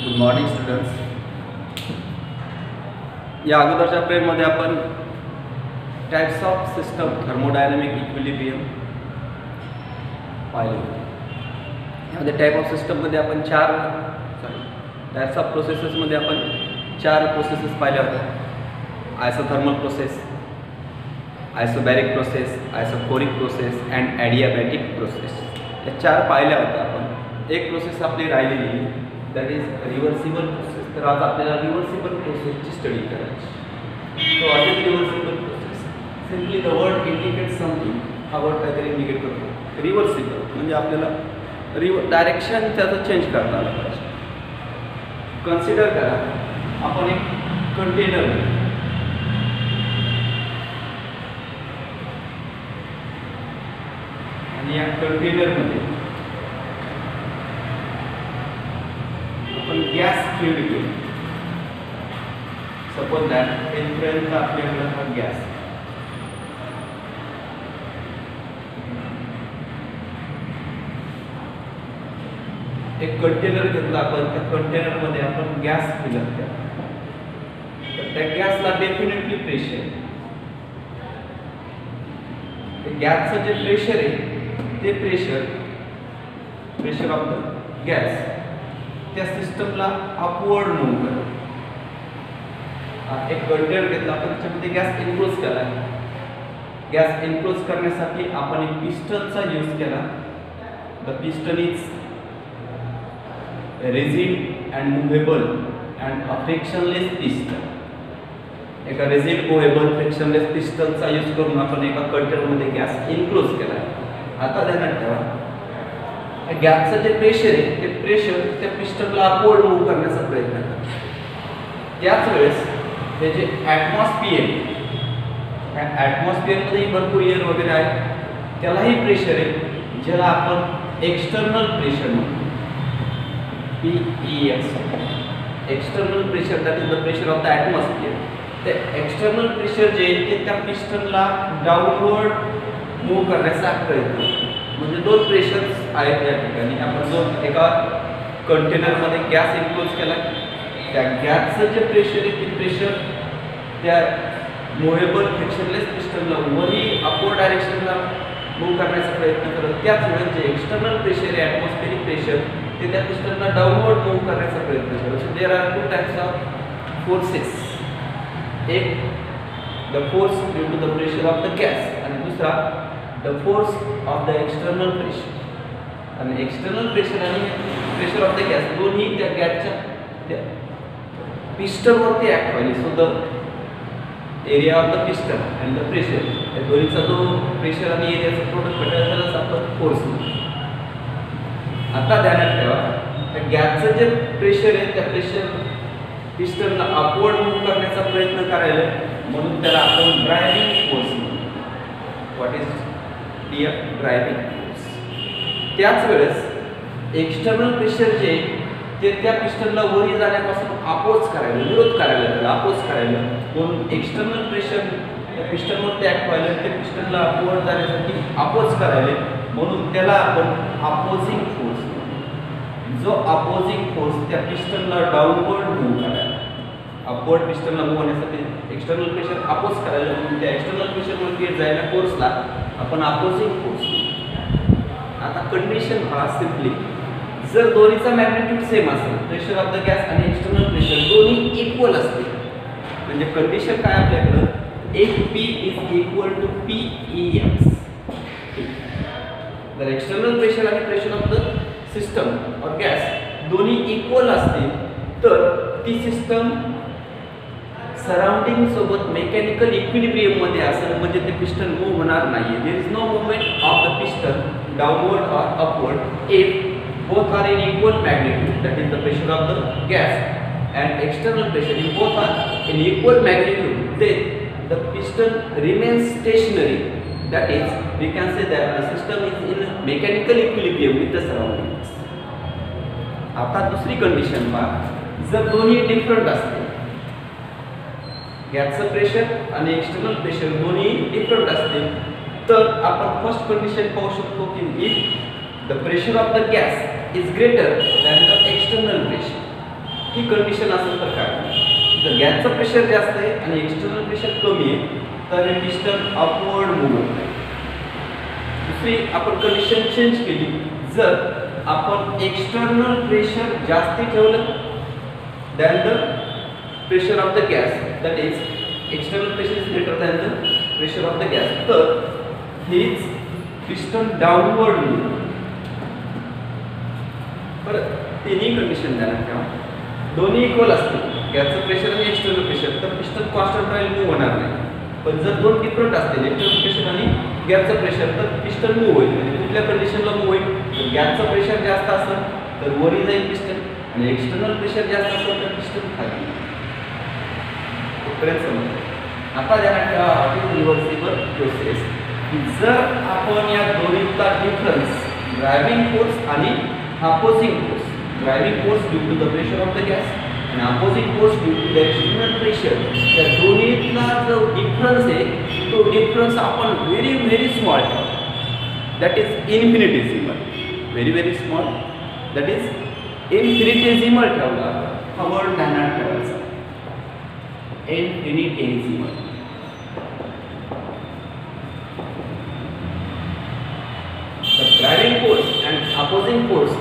Good morning students. या अगोदरच्या प्रेडमध्ये आपण types of system thermodynamic equilibrium पाहिले. यामध्ये टाइप ऑफ सिस्टममध्ये आपण टाइप्स ऑफ प्रोसेसेसमध्ये आपण 4 प्रोसेसेस पाहिल्या होत्या. Isothermal process, isobaric process, isochoric process and adiabatic process. या 4 पाहिल्या होत्या आपण. एक प्रोसेस आपली राहिलेली, दॅट इज रिव्हर्सिबल प्रोसेस. तर आज आपल्याला रिव्हर्सिबल प्रोसेसची स्टडी करायची. So what is reversible process? Simply the word indicate something. हा वर्ड काहीतरी इंडिकेट करतो. रिव्हर्सिबल म्हणजे आपल्याला डायरेक्शन त्याचं चेंज करता आलं पाहिजे. कन्सिडर करा, आपण एक कंटेनर आणि या कंटेनरमध्ये आपण गॅस फीड केला. सपोज दॅट इथपर्यंत आपल्याकडे हा गॅस, एक कंटेनर घेतला आपण. त्या कंटेनरमध्ये आपण गॅस फिल केला. तर त्या गॅसला डेफिनेटली प्रेशर, गॅसचं जे प्रेशर आहे ते प्रेशर ऑफ द गॅस त्या सिस्टमला अपवर्ड मूव्ह करतो. एक कंटेनर घेतला आपण, त्याच्यामध्ये गॅस इनक्लोज केला. गॅस इनक्लोज करण्यासाठी आपण एक पिस्टनचा यूज केला. The piston is rigid and movable and a frictionless piston. एका रिजिड मुव्हेबल फ्रिक्शनलेस पिस्टनचा यूज करून आपण एका कंटेनरमध्ये गॅस इनक्लोज केला. आता ध्यानात ठेवा, गॅसचं जे प्रेशर आहे ते प्रेशर त्या पिस्टनला अपवर्ड मूव्ह करण्याचा प्रयत्न करतो. त्याच वेळेस हे जे ॲटमॉस्फिअर, ॲटमॉस्फिअरमध्येही भरपूर एअर वगैरे आहे, त्यालाही प्रेशर आहे, ज्याला आपण एक्सटर्नल प्रेशर म्हणतो. PEX, external pressure, that is the pressure of the atmosphere. ते एक्सटर्नल प्रेशर जे आहे ते त्या पिस्टनला डाऊनवर्ड मूव्ह करण्याचा प्रयत्न करतो. म्हणजे 2 प्रेशर्स आहेत या ठिकाणी. आपण एका कंटेनरमध्ये गॅस इनक्लोज केला, त्या गॅसचं जे प्रेशर आहे ते प्रेशर त्या मुव्हेबल फ्रिक्शनलेस पिस्टनला वरही अपवर्ड डायरेक्शनला मूव्ह करण्याचा प्रयत्न करतो. त्याच वेळेस जे एक्सटर्नल प्रेशर आहे, ॲटमॉस्फेरिक प्रेशर, ते त्या पिस्टनला डाऊनवर्ड मूव्ह करण्याचा प्रयत्न करतो. So there are 2 types of forces. एक the force due to the pressure of the gas आणि दुसरा the force of the external pressure. आणि एक्सटर्नल प्रेशर आणि प्रेशर ऑफ द गॅस दोन्ही त्या गॅसच्या त्या पिस्टनवरती ॲक्ट व्हायला. So the area of the piston and the pressure, या दोन्हीचा जो प्रेशर आणि एरियाचा प्रोडक्ट भेटेल त्यालाच आपण फोर्स म्हणतो. आता ध्यानात ठेवा, त्या गॅसचं जे प्रेशर आहे त्या प्रेशर पिस्टनला अपवर्ड मूव्ह करण्याचा प्रयत्न करायला, म्हणून त्याला आपण ड्रायव्हिंग फोर्स म्हणतो. What is driving force? त्याच वेळेस एक्सटर्नल प्रेशर जे ते त्या पिस्टनला वरी जाण्यापासून अपोज करायला, विरोध करायला, त्याला अपोज करायला, म्हणून एक्सटर्नल प्रेशर त्या पिस्टनवरती ॲक्ट व्हायला, ते पिस्टनला अपवर्ड जाण्यासाठी अपोज करायला, म्हणून त्याला आपण अपोजिंग फोर्स. जो अपोजिंग फोर्स त्या पिस्टनला डाऊनवर्ड मूव्ह करायला, अपवर्ड पिस्टनला मूव्ह होण्यासाठी एक्सटर्नल प्रेशर अपोज करायला, म्हणून त्या एक्सटर्नल प्रेशरवरती जायला फोर्सला आपण अपोजिंग फोर्स. आता कंडिशन हा सिम्पली, जर दोन्हीचा मॅग्निट्यूड सेम असेल, प्रेशर ऑफ द गॅस आणि एक्सटर्नल प्रेशर दोन्ही इक्वल असतील, म्हणजे कंडिशन काय आपल्याकडं, एक P is equal to PEX. जर एक्सटर्नल प्रेशर आणि प्रेशर ऑफ द सिस्टम और गॅस दोन्ही इक्वल असतील तर ती सिस्टम सराउंडिंग सोबत मेकॅनिकल इक्विलिब्रियम मध्ये असेल, म्हणजे ते पिस्टन मूव्ह होणार नाही. There is no movement of the piston downward or upward if both are in equal magnitude, that is the pressure of the gas and external pressure, if both are in equal magnitude, then the piston remains stationary. That is, we can say that the system is in mechanical equilibrium with the surroundings. आता दुसरी condition पहा, जर दोन्ही different असतील, गॅसचं pressure आणि external pressure दोन्ही different असतील, तर आपण फर्स्ट कंडिशन पाहू शकतो की if the pressure of the gas is greater than the external pressure, he condition असेल तर काय, जर गॅसचं प्रेशर जास्त आहे आणि एक्सटर्नल प्रेशर कमी आहे तर हे पिस्टन अपवर्ड मूव्ह होत नाही. दुसरी आपण कंडिशन चेंज केली, जर आपण एक्सटर्नल प्रेशर जास्ती ठेवलं than the pressure of the gas, that is external pressure is greater than the pressure of the gas, तर हीच पिस्टन डाउनवर्ड मूव्ह. बरं, तिन्ही कंडिशन द्यायला ठेवा, दोन्ही इक्वल असतील गॅसचं प्रेशर आणि एक्सटर्नल प्रेशर, तर पिस्टन कॉन्स्टंट राहील, मूव्ह होणार नाही. पण जर दोन डिफरंट असतील एक्सटर्नल प्रेशर आणि गॅसचं प्रेशर, तर पिस्टन मूव्ह होईल. म्हणजे कुठल्या कंडिशनला मूव्ह होईल, तर गॅसचं प्रेशर जास्त असेल तर वरी जाईल पिस्टन आणि एक्सटर्नल प्रेशर जास्त असेल तर पिस्टन खाली. इथपर्यंत समजलं. आता ज्याला रिव्हर्सिबल प्रोसेस, जर आपण या दोन्हीचा डिफरन्स ड्रायव्हिंग फोर्स आणि opposing force, driving force due to the pressure of the gas आणि opposing force due to the external pressure, या दोन्हीतला जो डिफरन्स आहे तो डिफरन्स आपण व्हेरी व्हेरी स्मॉल ठेवू, that is infinitesimal. Very small, that is infinitesimal ठेवला, हा वर्ड ध्यानात ठेवायचा, infinitesimal. The driving force and opposing force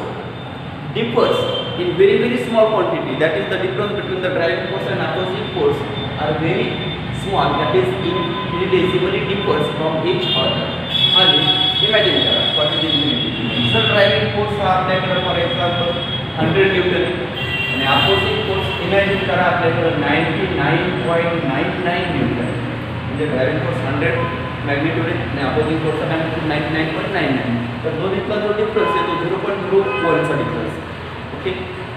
differs in very small quantity. That is the difference between the driving force and opposing force are very small. That is infinitesimally differs from each other. आणि imagine करा what is infinity. जर driving force हा आपल्याकडे for example 100 Newton आणि opposing force imagine करा आपल्याकडे 99.99 Newton. म्हणजे driving force 100 magnitude आहे आणि अपोजिंग फोर्सचा मॅग्निट्यूड 99.99, तर दोन्हीतला जो डिफरन्स आहे तो 0.01चा डिफरन्स. ओके,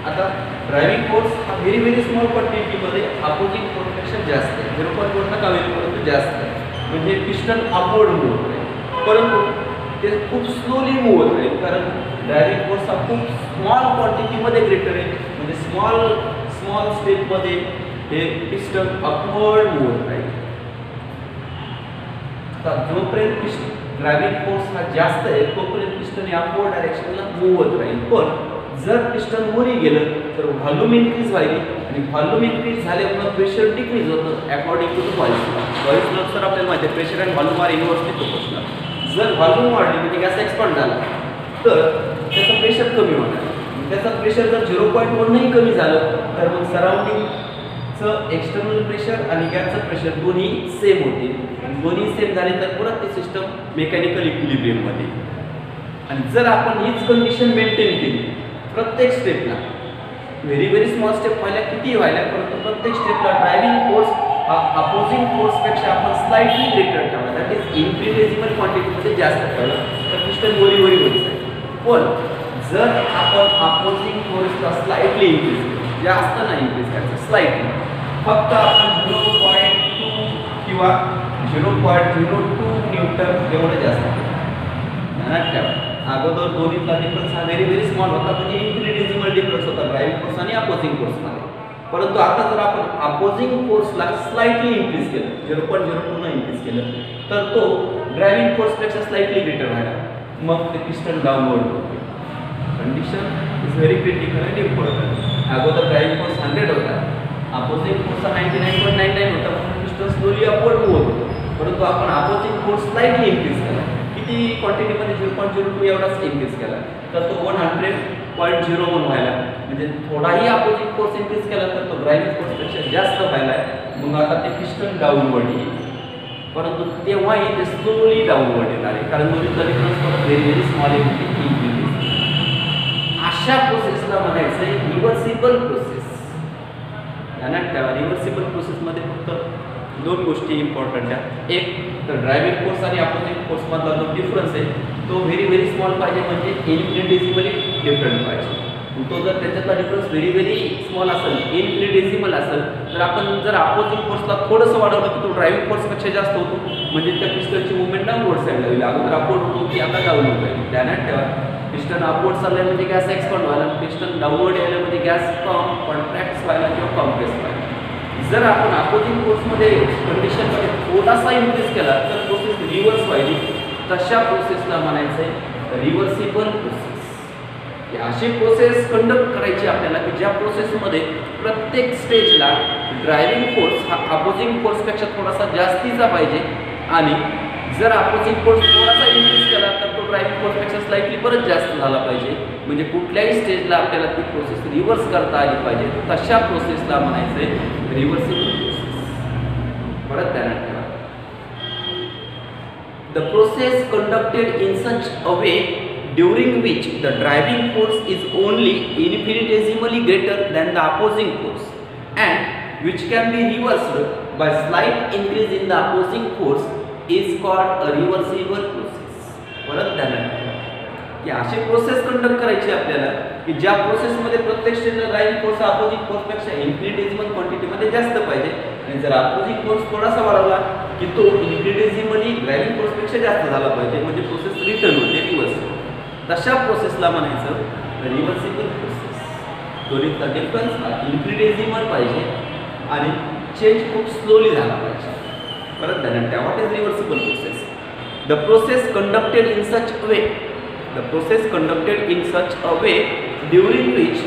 आता ड्रायव्हिंग फोर्स हा व्हेरी स्मॉल क्वांटिटीमध्ये अपोजिंग फोर्सपेक्षा जास्त आहे, 0.1 का होईल परंतु जास्त आहे. म्हणजे पिस्टन अपवर्ड मूव्ह होत आहे, परंतु ते खूप स्लोली मूव्ह होत राहील, कारण ड्रायव्हिंग फोर्स हा खूप स्मॉल क्वांटिटीमध्ये ग्रेटर आहे. म्हणजे स्मॉल स्टेपमध्ये हे पिस्टन अपवर्ड मूव्ह होत राहील. जोपर्यंत ड्रायव्हिंग फोर्स हा जास्त आहे तोपर्यंत पिस्टन या अपवर्ड डायरेक्शनला मूव्ह होत राहील. पण जर पिस्टन वरी गेलं तर व्हॉल्यूम इन्क्रीज व्हायली आणि व्हॉल्यूम इन्क्रीज झाल्यामुळे प्रेशर डिक्रीज होतं अकॉर्डिंग टू द व्हॉल्यूम. व्हॉल्यूमनुसार आपल्याला माहिती आहे प्रेशर आणि व्हॉल्यूम आर इन्व्हर्सली प्रोपोर्शनल. जर व्हॉल्यूम वाढली म्हणजे गॅस एक्सपांड झाला तर त्याचं प्रेशर कमी होणार. त्याचा प्रेशर जर 0.1 कमी झालं तर मग सराउंडिंगचं एक्सटर्नल प्रेशर आणि गॅसचं प्रेशर दोन्ही सेम होतील. दोन्ही सेम झाले तर परत ती सिस्टम मेकॅनिकल इक्विलिब्रियममध्ये. आणि जर आपण हीच कंडिशन मेंटेन केली प्रत्येक स्टेपला, व्हेरी स्मॉल स्टेप व्हायला किती व्हायला, परंतु प्रत्येक स्टेपला ड्रायव्हिंग फोर्स हा अपोजिंग फोर्सपेक्षा आपण स्लाइटली ग्रेटर ठेवला, दॅट इज इन्फिनिटेसिमल क्वांटिटीमध्ये जास्त ठेवलं तर पिस्टन वरी होत जाईल. पण जर आपण अपोजिंग फोर्सला स्लाइटली इन्क्रीज केलं, जास्त नाही इन्क्रीज करायचं, स्लाइटली, फक्त आपण 0.2 किंवा 0.02 न्यूटन एवढं जास्त ध्यानात ठेवा. अगोदर दोन्हीतला डिफरन्स हा व्हेरी स्मॉल होता, म्हणजे इन्फिनिटेसिमल डिफरन्स होता ड्रायव्हिंग फोर्स आणि अपोजिंग फोर्समध्ये. परंतु आता जर आपण अपोजिंग फोर्सला स्लाइटली इन्क्रीज केलं, 0.02 इन्क्रीज केलं तर तो ड्रायव्हिंग फोर्सपेक्षा स्लाइटली ग्रेटर व्हायला, मग ते पिस्टन डाऊनवर्ड होते. Condition is very critical and important. अगोदर ड्रायव्हिंग फोर्स 100 होता, अपोजिंग फोर्स 99.99 होता, म्हणून पिस्टन स्लोली अपवर्ड मूव्ह होत होतं. परंतु आपण अपोजिंग फोर्स स्लाइटली इन्क्रीज केला, किती क्वांटिटीमध्ये 0.02 एवढाच इन्क्रीज केला, तर तो 100.01 व्हायला, म्हणजे थोडाही अपोजिंग फोर्स इन्क्रीज केला तर तो ड्रायव्हिंग फोर्सपेक्षा जास्त व्हायला. मग आता ते पिस्टन डाऊनवर्ड येईल, परंतु तेव्हाही ते स्लोली डाऊनवर्ड येणार आहे, कारण दोन्हीचा डिफरन्स परत व्हेरी स्मॉल इन्क्रीज. अशा प्रोसेसला म्हणायचं आहे रिव्हर्सिबल प्रोसेस. ध्यानात ठेवा, रिव्हर्सिबल प्रोसेसमध्ये फक्त दोन गोष्टी इम्पॉर्टंट आहेत. एक तर ड्रायव्हिंग फोर्स आणि अपोजिंग फोर्समधला जो डिफरन्स आहे तो व्हेरी स्मॉल पाहिजे, म्हणजे इन्फिनिटेसिमली डिफरंट पाहिजे. तो जर त्याच्यातला डिफरन्स व्हेरी स्मॉल असेल, इन्फिनिटेसिमल असेल, तर आपण जर अपोजिंग फोर्सला थोडंसं वाढवलं की तो ड्रायव्हिंग फोर्सपेक्षा जास्त होतो, म्हणजे त्या पिस्टनची मुवमेंट डाऊनवर्ड साईडला होईल. अगोदर अपवर्ड होतो की आता डाऊनवर्ड होईल. ध्यानात ठेवा, पिस्टन अपवर्ड चाललं म्हणजे गॅस एक्सपांड व्हायला, पिस्टन डाऊनवर्ड यायला म्हणजे गॅस कॉन्ट्रॅक्ट व्हायला किंवा कॉम्प्रेस व्हायला. जर आपण अपोजिंग फोर्समध्ये कंडिशनमध्ये थोडासा इन्क्रीज केला तर प्रोसेस रिव्हर्स व्हायली. तशा प्रोसेसला म्हणायचं आहे रिव्हर्सिबल प्रोसेस. की अशी प्रोसेस कंडक्ट करायची आपल्याला की ज्या प्रोसेसमध्ये प्रत्येक स्टेजला ड्रायव्हिंग फोर्स हा अपोजिंग फोर्सपेक्षा थोडासा जास्तीचा पाहिजे आणि जर अपोजिंग फोर्स थोडासा इन्क्रीज केला तर तो ड्रायव्हिंग फोर्सपेक्षा स्लाइटली परत जास्त झाला पाहिजे. म्हणजे कुठल्याही स्टेजला आपल्याला ती प्रोसेस रिव्हर्स करता आली पाहिजे. तशा प्रोसेसला म्हणायचं आहे रिव्हर्सिबल प्रोसेस. परत ध्यानात ठेवा. The process conducted in such a way during which the driving force is only infinitesimally greater than the opposing force and which can be reversed by slight increase in the opposing force is called a reversible process. परत ध्यानात ठेवा की अशी process conduct करायची आपल्याला की ज्या प्रोसेसमध्ये प्रत्येक स्टेजला ड्रायव्हिंग फोर्स अपोजिंग फोर्सपेक्षा इन्फिनिटेसिमल क्वांटिटीमध्ये जास्त पाहिजे आणि जर अपोजिंग फोर्स थोडासा वाढवला की तो इन्फिनिटेसिमली ड्रायव्हिंग फोर्सपेक्षा जास्त झाला पाहिजे. म्हणजे प्रोसेस रिटर्न होते रिव्हर्स. तशा प्रोसेसला म्हणायचं रिव्हर्सिबल प्रोसेस. दोन्हीचा डिफरन्स इन्फिनिटेसिमल पाहिजे आणि चेंज खूप स्लोली झाला पाहिजे. परत ध्यानात ठेवा. What is reversible process? The process conducted in such a way The process conducted in such a way during which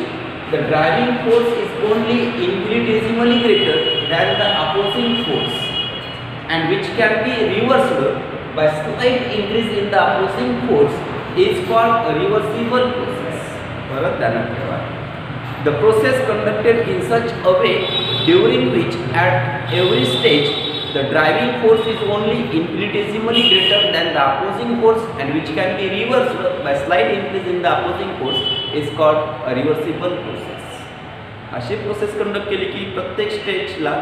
the driving force is only infinitesimally greater than the opposing force and which can be reversed by slight increase in the opposing force is called a reversible process. परत ध्यानात ठेवा. The process conducted in such a way during which at every stage the driving force is only infinitesimally greater than the opposing force and which can be reversed by slight increase in the opposing force is called a reversible process. अशी process conduct केली की प्रत्येक स्टेजला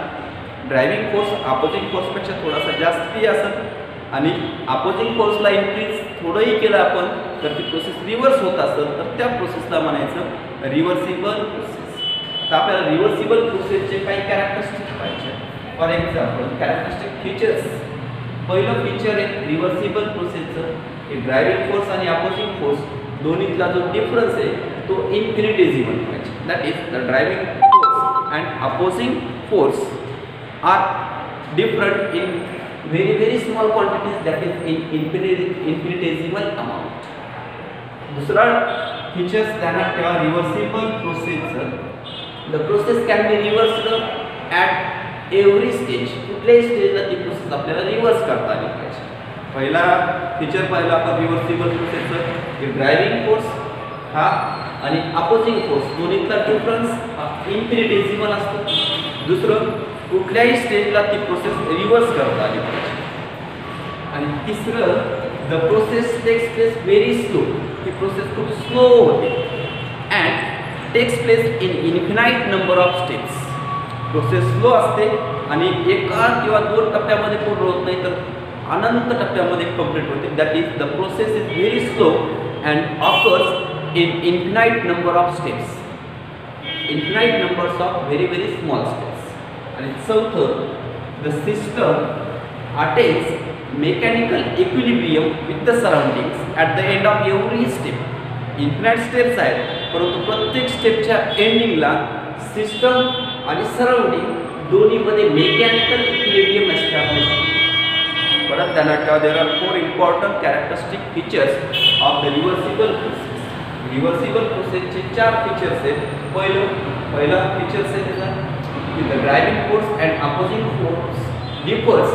driving force opposing फोर्सपेक्षा थोडासा जास्ती असत आणि opposing फोर्सला increase थोडंही केलं आपण तर ती प्रोसेस रिव्हर्स होत असेल तर त्या प्रोसेसला म्हणायचं रिव्हर्सिबल प्रोसेस. तर आपल्याला रिव्हर्सिबल प्रोसेसचे काही कॅरेक्टरिस्टिक पाहिजे. For example characteristic features. पहिलं फीचर आहे रिव्हर्सिबल प्रोसेसचं की ड्रायव्हिंग फोर्स आणि अपोजिंग फोर्स दोन्हीतला जो डिफरन्स आहे तो इन्फिनिटेसिमल पाहिजे. That is the driving force and opposing force are different in very small quantities, that is in infinitesimal amount. दुसरा फीचर्स ध्यानात ठेवा रिव्हर्सिबल प्रोसेसचं. The process can be reversed at every stage. कुठल्याही स्टेजला ती प्रोसेस आपल्याला reverse करता आली पाहिजे. पहिला फीचर पाहिला आपण रिव्हर्सिबल प्रोसेसचं की ड्रायव्हिंग फोर्स हा आणि अपोजिंग फोर्स दोन्हीतला डिफरन्स इन्फिनिटेसिमल असतो. दुसरं कुठल्याही स्टेजला ती प्रोसेस रिव्हर्स करता आली पाहिजे. आणि तिसरं the process takes place very slow. ही प्रोसेस खूप स्लो होते and takes place in infinite number of steps. Process slow असते आणि एका किंवा दोन टप्प्यामध्ये पूर्ण होत नाही तर अनंत टप्प्यामध्ये कंप्लीट होते. That is the process is very slow and occurs in infinite number of steps. Infinite numbers of very small steps. आणि चौथं the system attains mechanical equilibrium with the surroundings at the end of every step. Infinite steps आहेत परंतु प्रत्येक स्टेपच्या एंडिंगला system आणि surrounding दोन्हीमध्ये mechanical equilibrium establish. परत ध्यानात ठेवा there are 4 important characteristic features of the reversible process. Reversible प्रोसेसचे 4 फीचर्स आहेत. पहिला फीचर्स आहे त्याचा the driving force and opposing force differs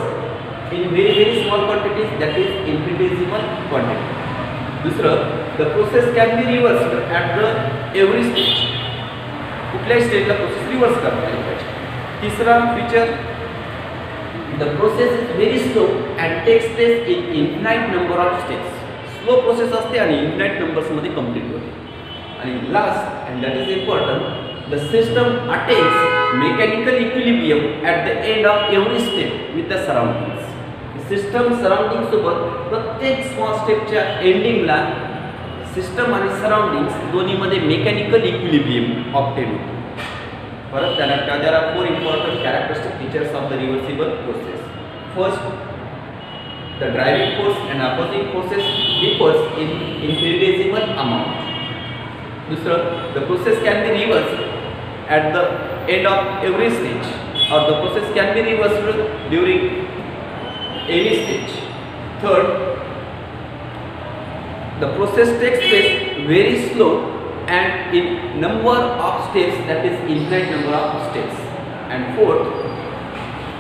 in very small quantities, that is infinitesimal quantity. दुसरं the process can be reversed at the every stage. कुठल्याही स्टेजला process reverse करता आली पाहिजे. तिसरा feature the process is very slow and takes place in infinite number of steps. Slow process असते आणि infinite नंबर्समध्ये complete होते. आणि last and that is important the system attains mechanical equilibrium at the end of every step with the surroundings. System surrounding सोबत प्रत्येक small स्टेपच्या एंडिंगला system आणि surroundings दोन्हीमध्ये मेकॅनिकल इक्विलिब्रियम ऑब्टेन होतो. परत त्याला there are 4 important characteristic features of the reversible process. First the driving force and opposing forces differs in infinitesimal amount. दुसरं the process can be reversed at the end of every stage or the process can be reversed during any stage. Third, the process takes place very slow and in number of steps, that is infinite number of steps. And fourth,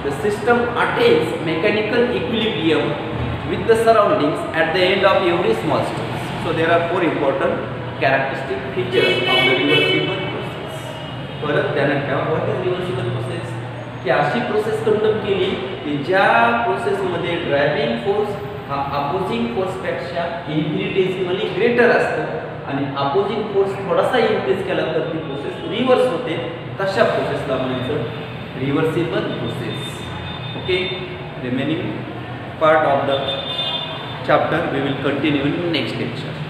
the system attains mechanical equilibrium with the surroundings at the end of every small step. So there are four important characteristic features of the reversible process. परत ध्यानात ठेवा, what is reversible process? की अशी process conduct केली की ज्या प्रोसेसमध्ये driving force हा अपोजिंग फोर्सपेक्षा इन्फिनिटेसिमली ग्रेटर असतो आणि अपोजिंग फोर्स थोडासा इन्क्रीज केला तर ती प्रोसेस रिव्हर्स होते. तशा प्रोसेसला म्हणायचं reversible process. Okay, remaining part of the chapter we will continue in next lecture.